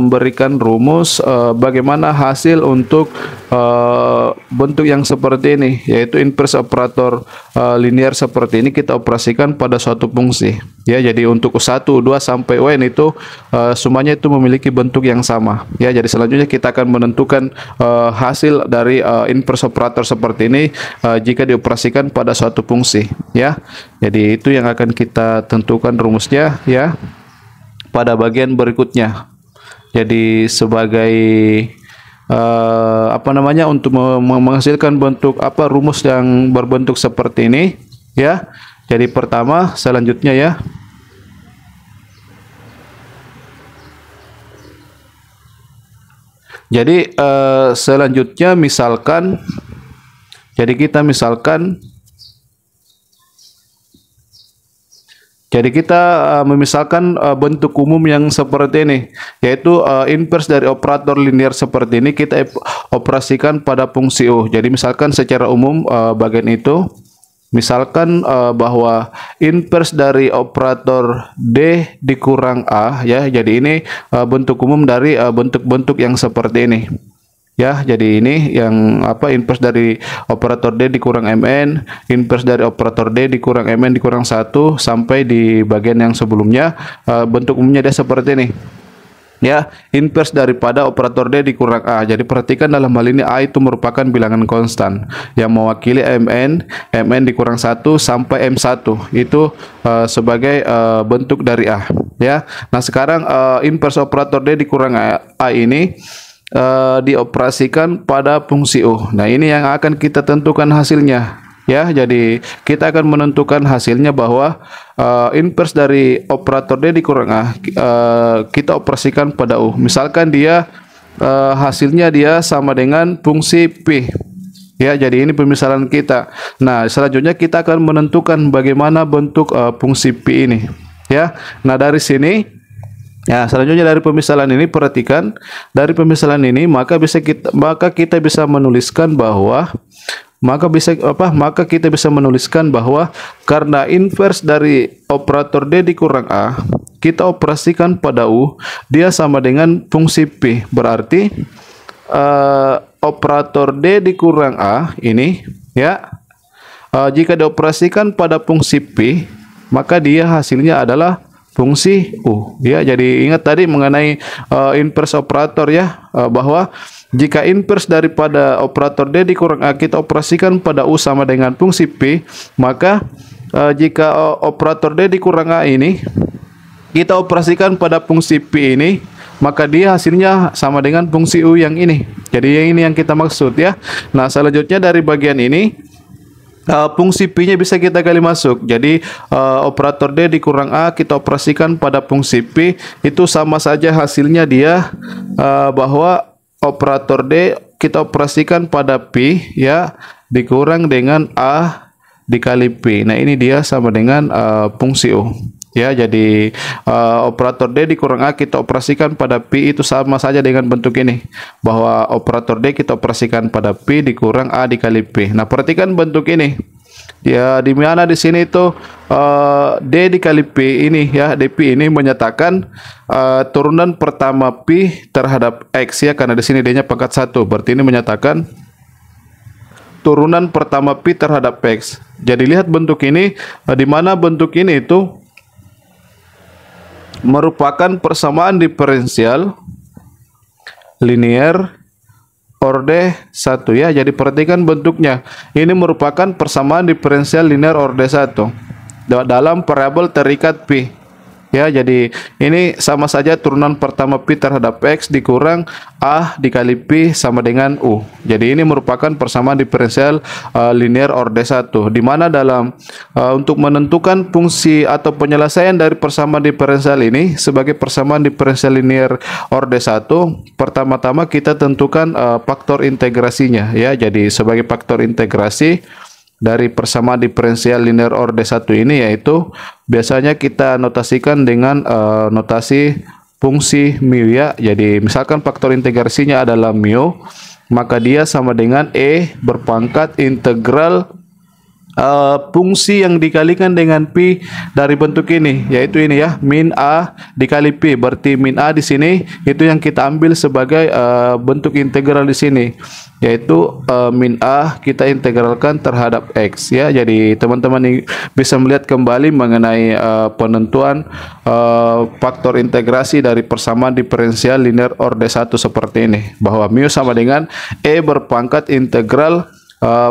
memberikan rumus bagaimana hasil untuk bentuk yang seperti ini, yaitu inverse operator linear seperti ini kita operasikan pada suatu fungsi. Ya, jadi untuk U1, U2 sampai UN itu semuanya itu memiliki bentuk yang sama. Ya, jadi selanjutnya kita akan menentukan hasil dari inverse operator seperti ini jika dioperasikan pada suatu fungsi. Ya, jadi itu yang akan kita tentukan rumusnya ya pada bagian berikutnya. Jadi sebagai untuk menghasilkan bentuk rumus yang berbentuk seperti ini ya. Jadi pertama selanjutnya ya. Jadi selanjutnya misalkan, jadi kita misalkan, memisalkan bentuk umum yang seperti ini, yaitu inverse dari operator linear seperti ini kita operasikan pada fungsi U. Jadi misalkan secara umum bagian itu, misalkan bahwa inverse dari operator D dikurang A ya. Jadi ini bentuk umum dari bentuk-bentuk yang seperti ini. Ya, jadi ini yang inverse dari operator D dikurang MN, inverse dari operator D dikurang MN dikurang 1 sampai di bagian yang sebelumnya bentuk umumnya dia seperti ini. Ya, inverse daripada operator D dikurang A. Jadi perhatikan dalam hal ini A itu merupakan bilangan konstan yang mewakili MN dikurang 1 sampai M1 itu sebagai bentuk dari A. Ya, nah sekarang inverse operator D dikurang A ini dioperasikan pada fungsi U. Nah, ini yang akan kita tentukan hasilnya ya. Jadi kita akan menentukan hasilnya bahwa inverse dari operator D dikurang A kita operasikan pada U. Misalkan dia hasilnya dia sama dengan fungsi P ya. Jadi ini pemisalan kita. Nah, selanjutnya kita akan menentukan bagaimana bentuk fungsi P ini ya. Nah, dari sini ya, selanjutnya dari pemisalan ini, perhatikan dari pemisalan ini maka kita bisa menuliskan bahwa karena inverse dari operator D dikurang A kita operasikan pada U, dia sama dengan fungsi P. Berarti operator D dikurang A ini ya, jika dioperasikan pada fungsi P maka dia hasilnya adalah fungsi U ya. Jadi ingat tadi mengenai inverse operator ya, bahwa jika inverse daripada operator D dikurang A kita operasikan pada U sama dengan fungsi P, maka jika operator D dikurang A ini kita operasikan pada fungsi P ini, maka dia hasilnya sama dengan fungsi U yang ini. Jadi yang ini yang kita maksud ya. Nah, selanjutnya dari bagian ini fungsi P-nya bisa kita kali masuk. Jadi operator D dikurang A kita operasikan pada fungsi P, itu sama saja hasilnya dia bahwa operator D kita operasikan pada P ya dikurang dengan A dikali P. Nah, ini dia sama dengan fungsi U. Ya, jadi operator D dikurang A kita operasikan pada P itu sama saja dengan bentuk ini, bahwa operator D kita operasikan pada P dikurang A dikali P. Nah, perhatikan bentuk ini. Ya, di mana di sini itu D dikali P ini ya, dP ini menyatakan turunan pertama P terhadap X ya, karena di sini D-nya pangkat 1. Berarti ini menyatakan turunan pertama P terhadap X. Jadi lihat bentuk ini, di mana bentuk ini itu merupakan persamaan diferensial linear orde 1 ya. Jadi perhatikan bentuknya. Ini merupakan persamaan diferensial linear orde 1 dalam variabel terikat P. ya. Jadi ini sama saja turunan pertama Pi terhadap X dikurang A dikali Pi sama dengan U. Jadi ini merupakan persamaan diferensial linear orde 1, di mana dalam untuk menentukan fungsi atau penyelesaian dari persamaan diferensial ini sebagai persamaan diferensial linear orde 1, pertama-tama kita tentukan faktor integrasinya, ya. Jadi sebagai faktor integrasi dari persamaan diferensial linear orde 1 ini, yaitu biasanya kita notasikan dengan notasi fungsi mu, ya. Jadi misalkan faktor integrasinya adalah mu, maka dia sama dengan E berpangkat integral fungsi yang dikalikan dengan Pi dari bentuk ini, yaitu ini ya, min A dikali Pi. Berarti min A di sini itu yang kita ambil sebagai bentuk integral di sini, yaitu min A kita integralkan terhadap X, ya. Jadi teman-teman bisa melihat kembali mengenai penentuan faktor integrasi dari persamaan diferensial linear orde 1 seperti ini, bahwa mu sama dengan E berpangkat integral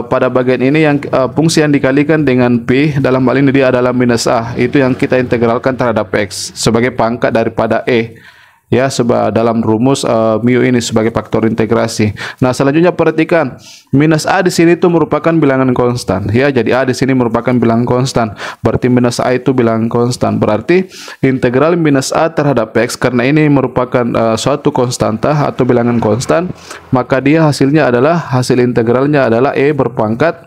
pada bagian ini yang fungsi yang dikalikan dengan Pi, dalam hal ini dia adalah minus A, itu yang kita integralkan terhadap X sebagai pangkat daripada E, ya, dalam rumus mu ini sebagai faktor integrasi. Nah, selanjutnya perhatikan minus A di sini itu merupakan bilangan konstan, ya. Jadi A di sini merupakan bilangan konstan, berarti minus A itu bilangan konstan. Berarti integral minus A terhadap X, karena ini merupakan suatu konstanta atau bilangan konstan, maka dia hasil integralnya adalah E berpangkat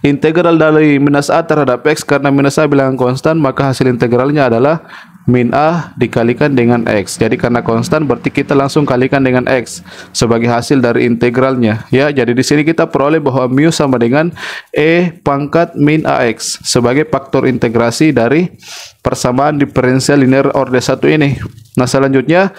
integral dari minus A terhadap X. Karena minus A bilangan konstan, maka hasil integralnya adalah min A dikalikan dengan X. Jadi karena konstan, berarti kita langsung kalikan dengan X sebagai hasil dari integralnya, ya. Jadi di sini kita peroleh bahwa mu sama dengan E pangkat min AX sebagai faktor integrasi dari persamaan diferensial linear orde 1 ini. Nah, selanjutnya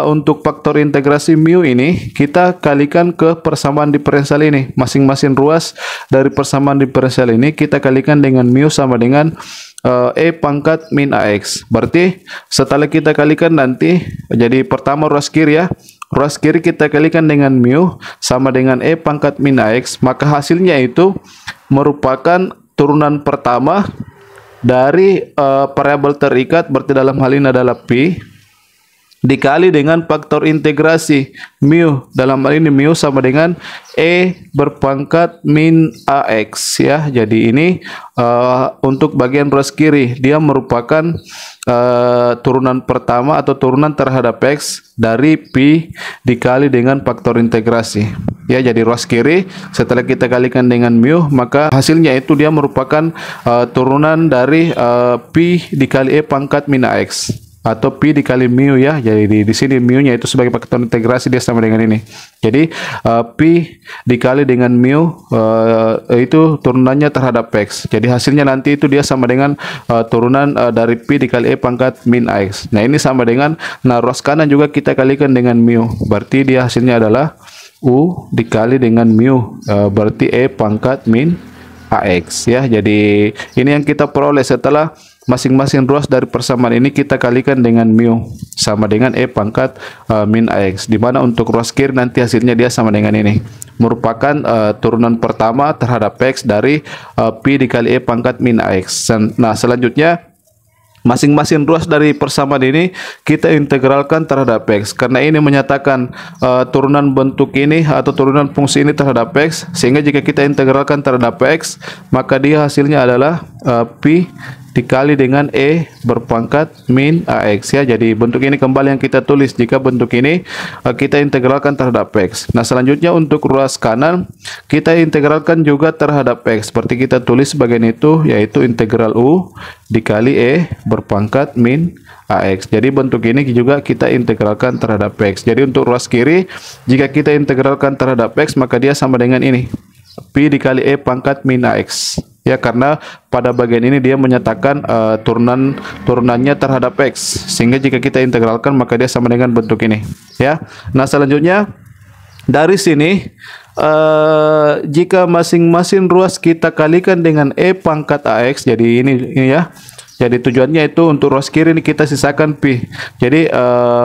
untuk faktor integrasi mu ini kita kalikan ke persamaan diferensial ini. Masing-masing ruas dari persamaan diferensial ini kita kalikan dengan mu sama dengan E pangkat min AX. Berarti setelah kita kalikan nanti, jadi pertama ruas kiri, ya. Ruas kiri kita kalikan dengan mu sama dengan E pangkat min AX, maka hasilnya itu merupakan turunan pertama dari variabel terikat, berarti dalam hal ini adalah Pi, dikali dengan faktor integrasi mu, dalam hal ini mu sama dengan E berpangkat min AX, ya. Jadi ini untuk bagian ruas kiri dia merupakan turunan pertama atau turunan terhadap X dari Pi dikali dengan faktor integrasi, ya. Jadi ruas kiri setelah kita kalikan dengan mu, maka hasilnya itu dia merupakan turunan dari Pi dikali E pangkat min AX atau Pi dikali mu, ya. Jadi di sini mu-nya itu sebagai faktor integrasi dia sama dengan ini. Jadi Pi dikali dengan mu itu turunannya terhadap X. Jadi hasilnya nanti itu dia sama dengan turunan dari Pi dikali E pangkat min AX. Nah, ini sama dengan, nah, ruas kanan juga kita kalikan dengan mu. Berarti dia hasilnya adalah U dikali dengan mu, berarti E pangkat min AX, ya. Jadi ini yang kita peroleh setelah masing-masing ruas dari persamaan ini kita kalikan dengan mu sama dengan E pangkat min AX, di mana untuk ruas kiri nanti hasilnya dia sama dengan ini, merupakan turunan pertama terhadap X dari Pi dikali E pangkat min AX. Nah, selanjutnya masing-masing ruas dari persamaan ini kita integralkan terhadap X, karena ini menyatakan turunan bentuk ini atau turunan fungsi ini terhadap X, sehingga jika kita integralkan terhadap X, maka dia hasilnya adalah Pi dikali dengan E berpangkat min AX, ya. Jadi bentuk ini kembali yang kita tulis jika bentuk ini kita integralkan terhadap X. Nah, selanjutnya untuk ruas kanan kita integralkan juga terhadap X, seperti kita tulis bagian itu, yaitu integral U dikali E berpangkat min AX. Jadi bentuk ini juga kita integralkan terhadap X. Jadi untuk ruas kiri jika kita integralkan terhadap X, maka dia sama dengan ini, Pi dikali E pangkat min AX, ya, karena pada bagian ini dia menyatakan turunannya terhadap X, sehingga jika kita integralkan maka dia sama dengan bentuk ini, ya. Nah, selanjutnya dari sini jika masing-masing ruas kita kalikan dengan E pangkat AX, jadi ini ya. Jadi tujuannya itu untuk ruas kiri ini kita sisakan Pi. Jadi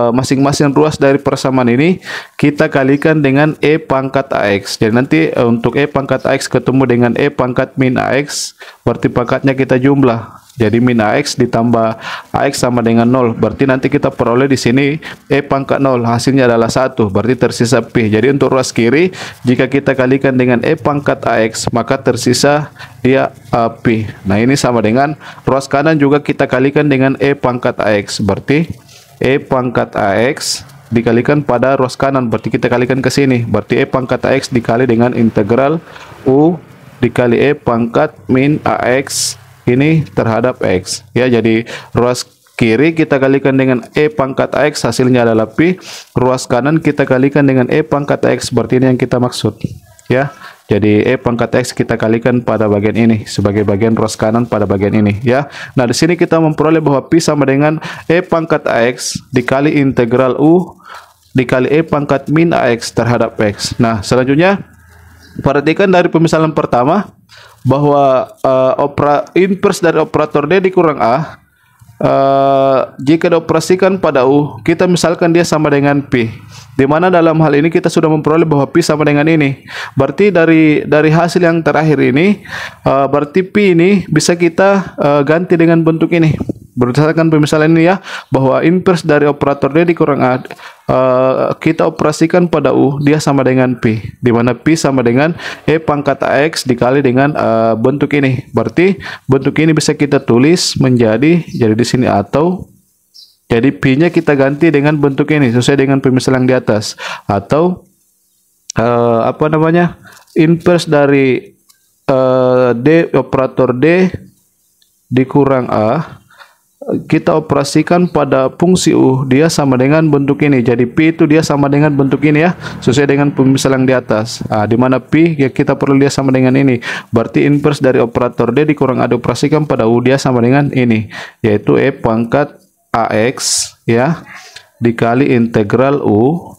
masing-masing ruas dari persamaan ini kita kalikan dengan E pangkat AX. Jadi nanti untuk E pangkat AX ketemu dengan E pangkat min AX, berarti pangkatnya kita jumlah. Jadi min AX ditambah AX sama dengan 0. Berarti nanti kita peroleh di sini E pangkat 0. Hasilnya adalah 1. Berarti tersisa P. Jadi untuk ruas kiri, jika kita kalikan dengan E pangkat AX, maka tersisa dia P. Nah, ini sama dengan ruas kanan juga kita kalikan dengan E pangkat AX. Berarti E pangkat AX dikalikan pada ruas kanan, berarti kita kalikan ke sini, berarti E pangkat AX dikali dengan integral U dikali E pangkat min AX ini terhadap X ya. Jadi ruas kiri kita kalikan dengan E pangkat AX, hasilnya adalah Pi. Ruas kanan kita kalikan dengan E pangkat AX, berarti ini yang kita maksud ya. Jadi E pangkat X kita kalikan pada bagian ini sebagai bagian ruas kanan pada bagian ini ya. Nah, di sini kita memperoleh bahwa Pi sama dengan E pangkat AX dikali integral U dikali E pangkat min AX terhadap X. Nah, selanjutnya perhatikan dari pemisalan pertama bahwa inverse dari operator D dikurang A jika dioperasikan pada U, kita misalkan dia sama dengan Pi, di mana dalam hal ini kita sudah memperoleh bahwa Pi sama dengan ini. Berarti dari hasil yang terakhir ini, berarti Pi ini bisa kita ganti dengan bentuk ini. Berdasarkan pemisalan ini ya, bahwa inverse dari operator D dikurang A, kita operasikan pada U, dia sama dengan Pi, di mana Pi sama dengan E pangkat AX dikali dengan bentuk ini. Berarti bentuk ini bisa kita tulis menjadi, jadi di sini atau, jadi Pi-nya kita ganti dengan bentuk ini sesuai dengan pemisalan di atas, atau apa namanya, inverse dari D operator D dikurang A kita operasikan pada fungsi U, dia sama dengan bentuk ini. Jadi Pi itu dia sama dengan bentuk ini ya, sesuai dengan pemisalan di atas. Di mana Pi ya kita perlu dia sama dengan ini. Berarti inverse dari operator D dikurang A dioperasikan pada U, dia sama dengan ini, yaitu E pangkat AX ya dikali integral U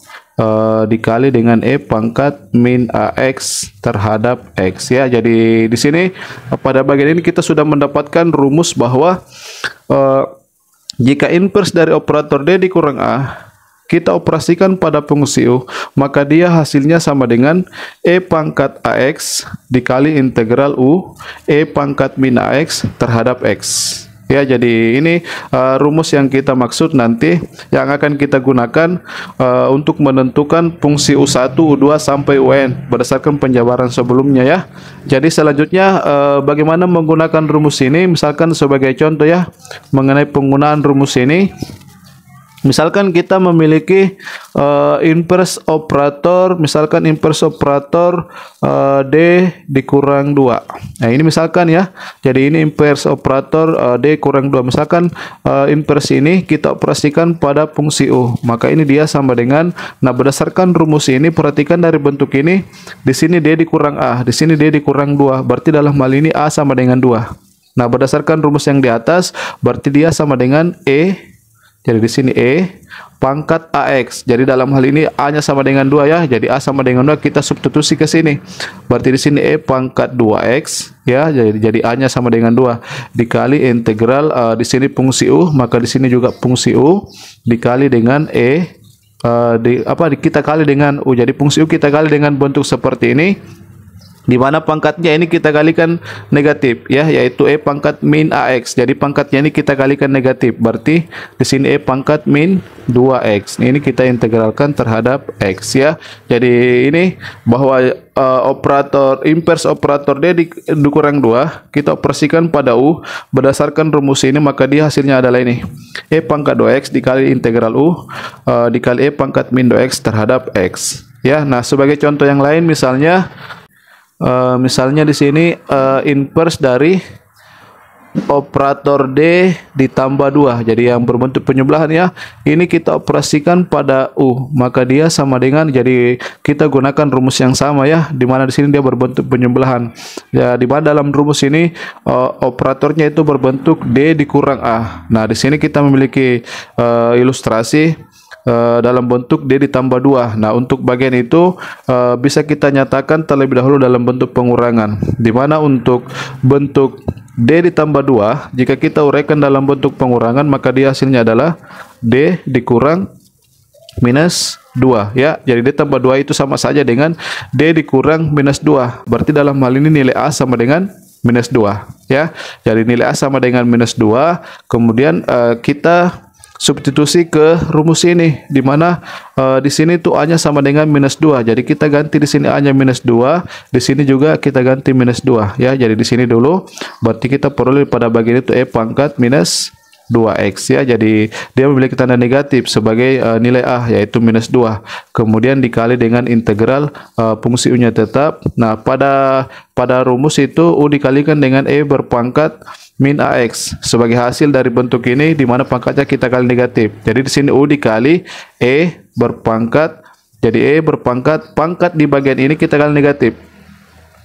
dikali dengan E pangkat min AX terhadap X ya. Jadi di sini pada bagian ini kita sudah mendapatkan rumus bahwa jika inverse dari operator D dikurang A kita operasikan pada fungsi U, maka dia hasilnya sama dengan E pangkat AX dikali integral U E pangkat min AX terhadap X. Ya, jadi ini rumus yang kita maksud nanti yang akan kita gunakan untuk menentukan fungsi U1, U2 sampai UN berdasarkan penjabaran sebelumnya ya. Jadi selanjutnya bagaimana menggunakan rumus ini, misalkan sebagai contoh ya mengenai penggunaan rumus ini. Misalkan kita memiliki inverse operator, misalkan inverse operator D dikurang 2. Nah, ini misalkan ya. Jadi ini inverse operator D kurang 2. Misalkan inverse ini kita operasikan pada fungsi U. Maka ini dia sama dengan, nah berdasarkan rumus ini perhatikan dari bentuk ini, di sini D dikurang A, di sini D dikurang 2. Berarti dalam hal ini A sama dengan 2. Nah, berdasarkan rumus yang di atas berarti dia sama dengan E. Jadi di sini E pangkat AX. Jadi dalam hal ini A-nya sama dengan 2 ya. Jadi A sama dengan 2 kita substitusi ke sini. Berarti di sini E pangkat 2X ya. Jadi A-nya sama dengan 2 dikali integral di sini fungsi U, maka di sini juga fungsi U dikali dengan E kita kali dengan U. Jadi fungsi U kita kali dengan bentuk seperti ini, di mana pangkatnya ini kita kalikan negatif ya, yaitu E pangkat min AX. Jadi pangkatnya ini kita kalikan negatif, berarti di sini E pangkat min 2X. Ini kita integralkan terhadap X ya. Jadi ini bahwa operator inverse operator D dikurang 2 kita operasikan pada U berdasarkan rumus ini, maka dia hasilnya adalah ini, E pangkat 2X dikali integral U dikali E pangkat min 2X terhadap X ya. Nah, sebagai contoh yang lain misalnya di sini inverse dari operator D ditambah 2, jadi yang berbentuk penyebelahan ya, ini kita operasikan pada U, maka dia sama dengan, jadi kita gunakan rumus yang sama ya, di mana di sini dia berbentuk penyebelahan ya, di mana dalam rumus ini operatornya itu berbentuk D dikurang A. Nah, di sini kita memiliki ilustrasi dalam bentuk D ditambah 2. Nah, untuk bagian itu bisa kita nyatakan terlebih dahulu dalam bentuk pengurangan, di mana untuk bentuk D ditambah 2 jika kita uraikan dalam bentuk pengurangan, maka dia hasilnya adalah D dikurang minus 2 ya. Jadi D tambah 2 itu sama saja dengan D dikurang minus 2. Berarti dalam hal ini nilai A sama dengan minus 2 ya. Jadi nilai A sama dengan minus 2, kemudian kita substitusi ke rumus ini, di mana di sini tuh A-nya sama dengan minus 2. Jadi kita ganti di sini A-nya minus 2, di sini juga kita ganti minus 2 ya. Jadi di sini dulu berarti kita peroleh pada bagian itu E pangkat minus 2x ya. Jadi dia memiliki tanda negatif sebagai nilai A, yaitu minus 2. Kemudian dikali dengan integral fungsi U-nya tetap. Nah, pada rumus itu U dikalikan dengan E berpangkat min AX sebagai hasil dari bentuk ini, di mana pangkatnya kita kali negatif. Jadi di sini U dikali E berpangkat, jadi E berpangkat pangkat di bagian ini kita kali negatif.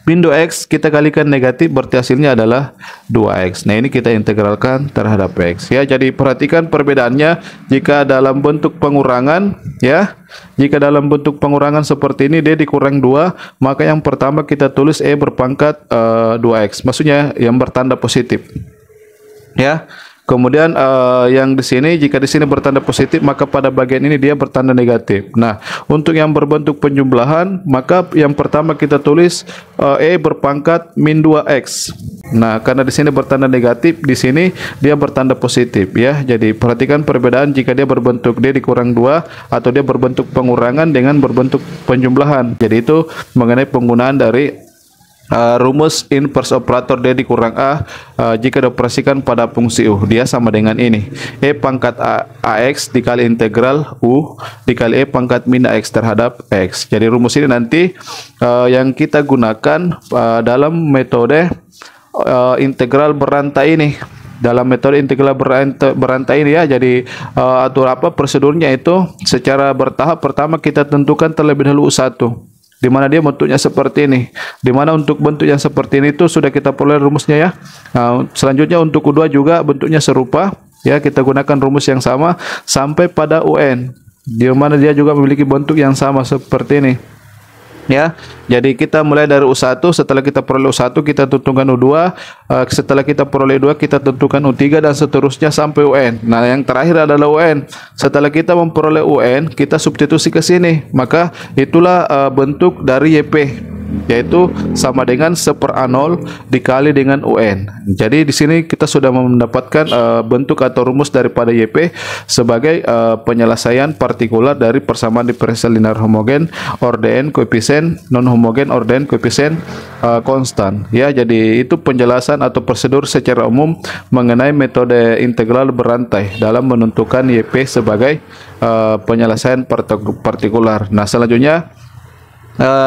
Min 2x kita kalikan negatif, berarti hasilnya adalah 2x. Nah, ini kita integralkan terhadap x ya. Jadi perhatikan perbedaannya jika dalam bentuk pengurangan ya. Jika dalam bentuk pengurangan seperti ini D dikurang 2, maka yang pertama kita tulis E berpangkat 2x. Maksudnya yang bertanda positif. Ya. Kemudian yang di sini, jika di sini bertanda positif, maka pada bagian ini dia bertanda negatif. Nah, untuk yang berbentuk penjumlahan, maka yang pertama kita tulis E berpangkat min 2x. Nah, karena di sini bertanda negatif, di sini dia bertanda positif ya. Jadi perhatikan perbedaan jika dia berbentuk D dikurang 2 atau dia berbentuk pengurangan dengan berbentuk penjumlahan. Jadi itu mengenai penggunaan dari rumus inverse operator D dikurang A jika dioperasikan pada fungsi U. Dia sama dengan ini, E pangkat AX dikali integral U dikali E pangkat min AX terhadap X. Jadi rumus ini nanti yang kita gunakan dalam metode integral berantai ini. Dalam metode integral berantai ini ya. Jadi prosedurnya itu secara bertahap. Pertama kita tentukan terlebih dahulu U1, di mana dia bentuknya seperti ini. Di mana untuk bentuk yang seperti ini itu sudah kita peroleh rumusnya ya. Nah, selanjutnya untuk U2 juga bentuknya serupa ya, kita gunakan rumus yang sama sampai pada UN, di mana dia juga memiliki bentuk yang sama seperti ini. Ya, jadi kita mulai dari U1, setelah kita peroleh U1 kita tentukan U2, setelah kita peroleh U2 kita tentukan U3 dan seterusnya sampai UN. Nah, yang terakhir adalah UN. Setelah kita memperoleh UN, kita substitusi ke sini, maka itulah bentuk dari YP, yaitu sama dengan 1/A0 dikali dengan UN. Jadi di sini kita sudah mendapatkan bentuk atau rumus daripada YP sebagai penyelesaian partikular dari persamaan diferensial linear homogen ordn koefisien non homogen ordn koefisien konstan ya. Jadi itu penjelasan atau prosedur secara umum mengenai metode integral berantai dalam menentukan YP sebagai penyelesaian partikular. Nah, selanjutnya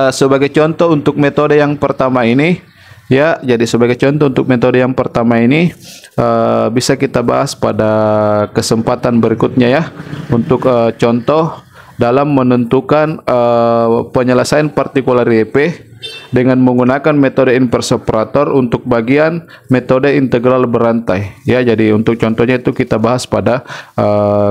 sebagai contoh untuk metode yang pertama ini ya, jadi sebagai contoh untuk metode yang pertama ini bisa kita bahas pada kesempatan berikutnya ya, untuk contoh dalam menentukan penyelesaian partikular YP dengan menggunakan metode inverse operator untuk bagian metode integral berantai ya. Jadi untuk contohnya itu kita bahas pada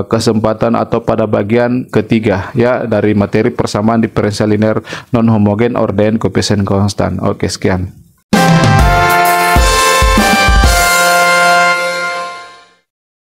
kesempatan atau pada bagian ketiga ya dari materi persamaan diferensial linear non homogen ordn koefisien konstan. Oke, sekian.